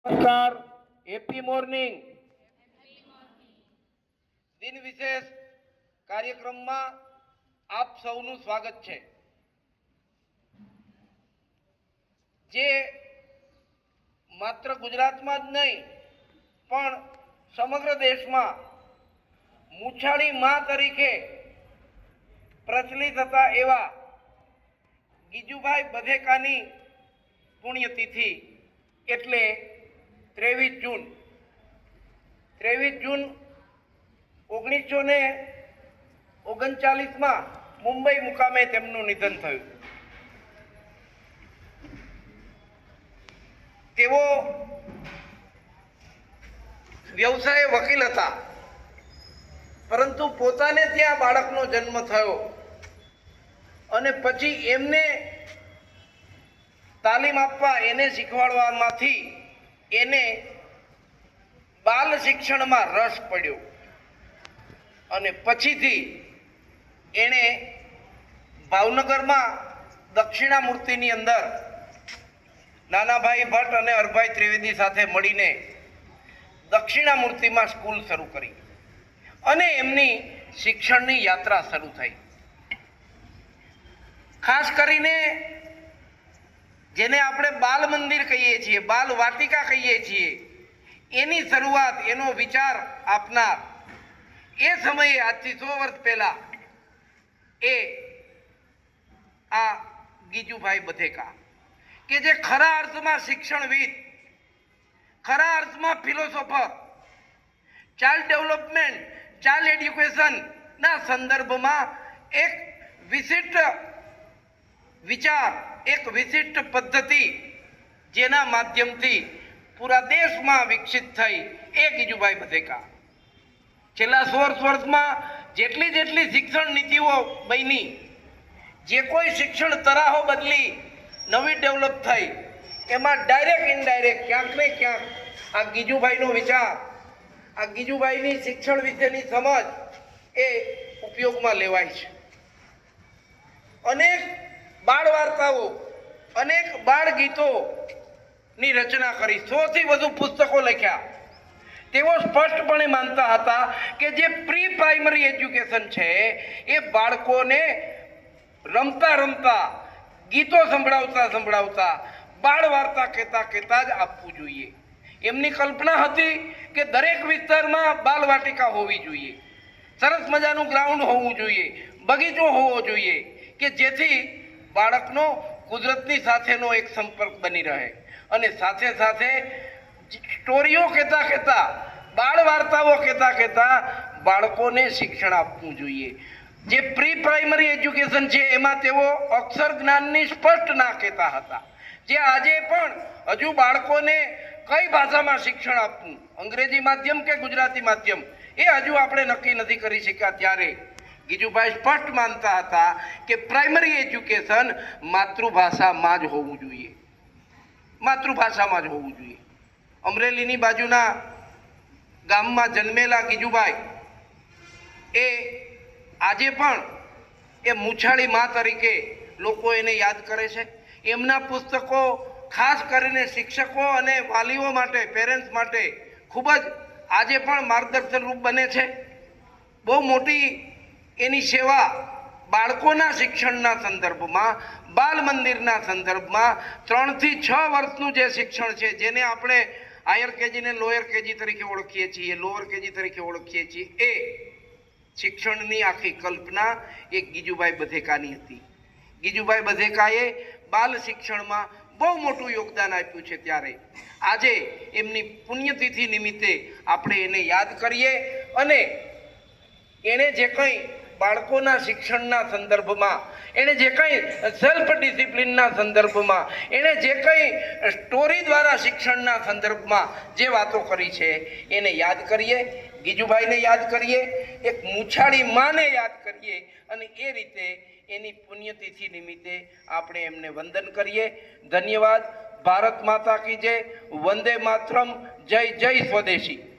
નમસ્કાર, happy morning. દિન વિશેષ કાર્યક્રમમાં આપ સૌનું સ્વાગત છે. જે માત્ર ગુજરાતમાં જ નહીં પણ સમગ્ર દેશમાં મૂછાળી મા તરીકે પ્રચલિત હતા એવા ગીજુભાઈ બધેકાની પુણ્યતિથિ એટલે 23 જૂન 1939માં મુંબઈ મુકામે તેમનું નિધન થયું. તેઓ વ્યવસાય વકીલ હતા, પરંતુ પોતાને ત્યાં બાળકનો જન્મ થયો અને પછી એમને તાલીમ આપવા, એને શીખવાડવામાંથી એને બાલ શિક્ષણમાં રસ પડ્યો અને પછીથી એણે ભાવનગરમાં દક્ષિણામૂર્તિની અંદર નાનાભાઈ ભટ્ટ અને હરભાઈ ત્રિવેદી સાથે મળીને દક્ષિણામૂર્તિમાં સ્કૂલ શરૂ કરી અને એમની શિક્ષણની યાત્રા શરૂ થઈ. ખાસ કરીને જેને આપણે બાલ મંદિર કહીએ છીએ, બાલ વાટિકા કહીએ છીએ, એની શરૂઆત, એનો વિચાર આપનાર એ સમયે આજથી 100 વર્ષ પહેલા આ ગીજુભાઈ બધેકા, કે જે ખરા અર્થમાં શિક્ષણવિદ, ખરા અર્થમાં ફિલોસોફર, ચાઇલ્ડ ડેવલપમેન્ટ, ચાઇલ્ડ એડ્યુકેશનના સંદર્ભમાં એક વિશિષ્ટ વિચાર, એક વિશિષ્ટ પદ્ધતિ જેના માધ્યમથી પૂરા દેશમાં વિકસિત થઈ એ ગીજુભાઈ બધેકા. છેલ્લા 100 વર્ષમાં જેટલી શિક્ષણ નીતિઓ બની, જે કોઈ શિક્ષણ તરાહો બદલી, નવી ડેવલપ થઈ, એમાં ડાયરેક્ટ ઇનડાયરેક્ટ ક્યાંક ને ક્યાંક આ ગીજુભાઈનો વિચાર, આ ગીજુભાઈની શિક્ષણ વિશેની સમજ એ ઉપયોગમાં લેવાય છે. અનેક બાળ વાર્તાઓ, અનેક બાળ ગીતોની રચના કરી, 100 થી વધુ પુસ્તકો લખ્યા. તેઓ સ્પષ્ટપણે માનતા હતા કે જે પ્રી પ્રાઇમરી એજ્યુકેશન છે એ બાળકોને રમતા રમતા, ગીતો સંભળાવતા બાળ વાર્તા કહેતા જ આપવું જોઈએ. એમની કલ્પના હતી કે દરેક વિસ્તારમાં બાલ વાટિકા હોવી જોઈએ, સરસ મજાનું ગ્રાઉન્ડ હોવું જોઈએ, બગીચો હોવો જોઈએ, કે જેથી બાળકનો કુદરતની સાથેનો એક સંપર્ક બની રહે અને સાથે સાથે સ્ટોરીઓ કહેતા, બાળ વાર્તાઓ કહેતા બાળકોને શિક્ષણ આપવું જોઈએ. જે પ્રી પ્રાઇમરી એજ્યુકેશન છે એમાં તેઓ અક્ષર જ્ઞાનની સ્પષ્ટ ના કહેતા હતા. જે આજે પણ હજુ બાળકોને કઈ ભાષામાં શિક્ષણ આપવું, અંગ્રેજી માધ્યમ કે ગુજરાતી માધ્યમ, એ હજુ આપણે નક્કી નથી કરી શક્યા. ત્યારે ગીજુભાઈ સ્પષ્ટ માનતા હતા કે પ્રાઇમરી એજ્યુકેશન માતૃભાષામાં જ હોવું જોઈએ, માતૃભાષામાં જ હોવું જોઈએ. અમરેલીની બાજુના ગામમાં જન્મેલા ગીજુભાઈ એ આજે પણ એ મૂછાળી મા તરીકે લોકો એને યાદ કરે છે. એમના પુસ્તકો ખાસ કરીને શિક્ષકો અને વાલીઓ માટે, પેરેન્ટ્સ માટે ખૂબ જ આજે પણ માર્ગદર્શન રૂપ બને છે. બહુ મોટી એની સેવા બાળકોના શિક્ષણના સંદર્ભમાં, બાલ મંદિરના સંદર્ભમાં 3 થી 6 વર્ષનું જે શિક્ષણ છે, જેને આપણે હાયર કેજી ને લોઅર કેજી તરીકે ઓળખીએ છીએ, લોઅર કેજી તરીકે ઓળખીએ છીએ, એ શિક્ષણની આખી કલ્પના એ ગીજુભાઈ બધેકાની હતી. ગીજુભાઈ બધેકાએ બાલ શિક્ષણમાં બહુ મોટું યોગદાન આપ્યું છે. ત્યારે આજે એમની પુણ્યતિથિ નિમિત્તે આપણે એને યાદ કરીએ અને એણે જે કંઈ બાળકોના શિક્ષણના સંદર્ભમાં, એણે જે કંઈ સેલ્ફ ડિસિપ્લિનના સંદર્ભમાં, એણે જે કંઈ સ્ટોરી દ્વારા શિક્ષણના સંદર્ભમાં જે વાતો કરી છે એને યાદ કરીએ, ગીજુભાઈને યાદ કરીએ, એક મૂછાળી માને યાદ કરીએ અને એ રીતે એની પુણ્યતિથિ નિમિત્તે આપણે એમને વંદન કરીએ. ધન્યવાદ. ભારત માતા કી જય. વંદે માતરમ. જય જય સ્વદેશી.